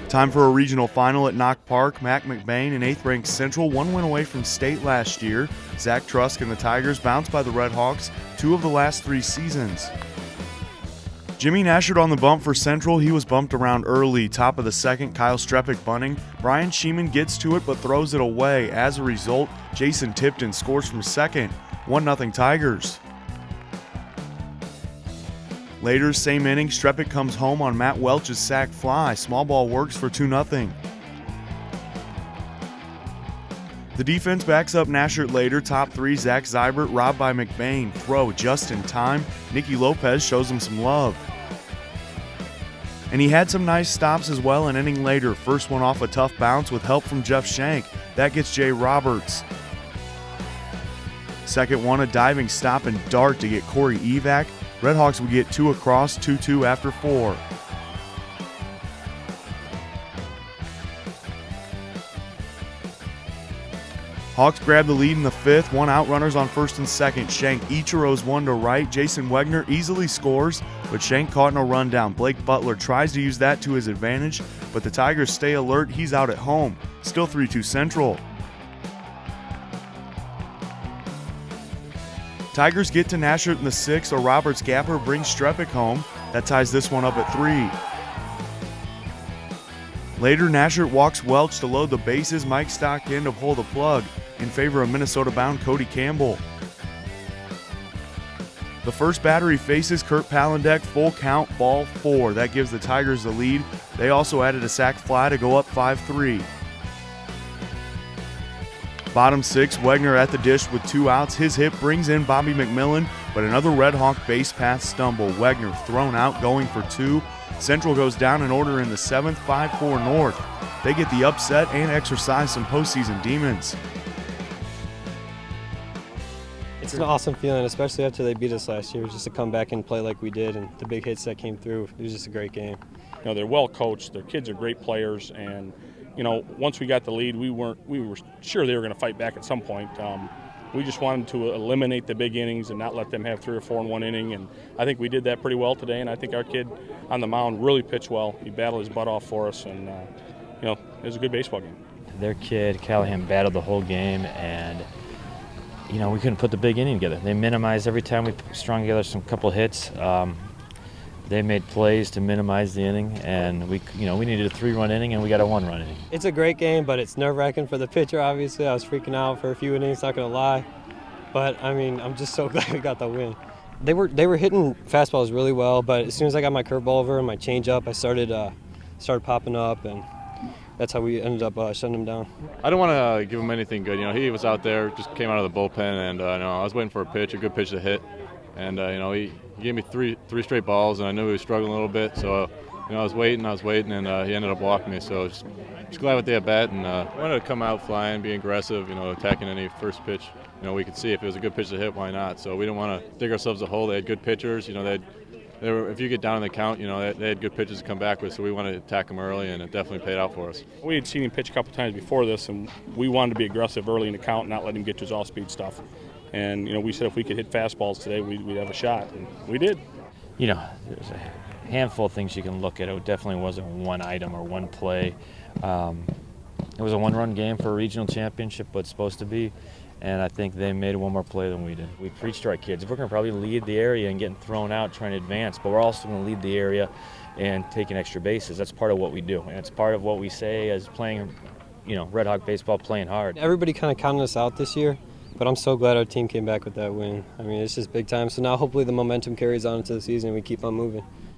Time for a regional final at Knock Park. Mac McBain and 8th-ranked Central, one win away from state last year. Zach Trusk and the Tigers bounced by the Red Hawks 2 of the last 3 seasons. Jimmy Nashard on the bump for Central. He was bumped around early. Top of the second, Kyle Strepick bunting. Brian Sheeman gets to it but throws it away. As a result, Jason Tipton scores from second. 1-0 Tigers. Later, same inning, Strepick comes home on Matt Welch's sac fly. Small ball works for 2-0. The defense backs up Nashard later. Top 3, Zach Zybert robbed by McBain. Throw just in time. Nicky Lopez shows him some love. And he had some nice stops as well an inning later. First one off a tough bounce with help from Jeff Shank. That gets Jay Roberts. Second one, a diving stop and dart to get Corey Evac. Redhawks would get 2 across, 2-2 after 4. Hawks grab the lead in the 5th, 1 out, runners on first and second. Shank Ichiro's one to right. Jason Wegner easily scores, but Shank caught in a rundown. Blake Butler tries to use that to his advantage, but the Tigers stay alert. He's out at home. Still 3-2 Central. Tigers get to Nashard in the 6th, so Roberts Gapper brings Strepick home. That ties this one up at 3. Later, Nashard walks Welch to load the bases. Mike Stock in to pull the plug in favor of Minnesota-bound Cody Campbell. The first battery faces Kurt Palandek, full count, ball 4. That gives the Tigers the lead. They also added a sac fly to go up 5-3. Bottom 6, Wegner at the dish with 2 outs. His hit brings in Bobby McMillan, but another Red Hawk base path stumble. Wegner thrown out, going for 2. Central goes down in order in the 7th, 5-4 North. They get the upset and exercise some postseason demons. It's an awesome feeling, especially after they beat us last year, just to come back and play like we did, and the big hits that came through. It was just a great game. You know, they're well coached. Their kids are great players, and you know, once we got the lead, we were sure they were going to fight back at some point. We just wanted to eliminate the big innings and not let them have 3 or 4 in one inning, and I think we did that pretty well today. And I think our kid on the mound really pitched well. He battled his butt off for us, and you know, it was a good baseball game. Their kid Callahan battled the whole game, and you know, we couldn't put the big inning together. They minimized every time we strung together some couple hits. They made plays to minimize the inning, and we needed a 3-run inning, and we got a 1-run inning. It's a great game, but it's nerve-wracking for the pitcher. Obviously, I was freaking out for a few innings, not gonna lie. But I mean, I'm just so glad we got the win. They were hitting fastballs really well, but as soon as I got my curveball over and my changeup, I started popping up, and that's how we ended up shutting him down. I don't want to give him anything good. You know, he was out there, just came out of the bullpen, and I was waiting for a good pitch to hit, and you know, he gave me three straight balls, and I knew he was struggling a little bit. So you know, I was waiting, and he ended up walking me. So just glad with the at bat, and wanted to come out flying, being aggressive, you know, attacking any first pitch. You know, we could see if it was a good pitch to hit, why not? So we didn't want to dig ourselves a hole. They had good pitchers. You know, if you get down in the count, you know, they had good pitches to come back with, so we wanted to attack them early, and it definitely paid out for us. We had seen him pitch a couple times before this, and we wanted to be aggressive early in the count and not let him get to his off-speed stuff. And, you know, we said if we could hit fastballs today, we'd have a shot, and we did. You know, there's a handful of things you can look at. It definitely wasn't one item or one play. It was a 1-run game for a regional championship, but it's supposed to be. And I think they made one more play than we did. We preached to our kids, we're going to probably lead the area and getting thrown out trying to advance, but we're also going to lead the area and taking extra bases. That's part of what we do, and it's part of what we say as playing, you know, Red Hawk baseball, playing hard. Everybody kind of counted us out this year, but I'm so glad our team came back with that win. I mean, it's just big time. So now hopefully the momentum carries on into the season and we keep on moving.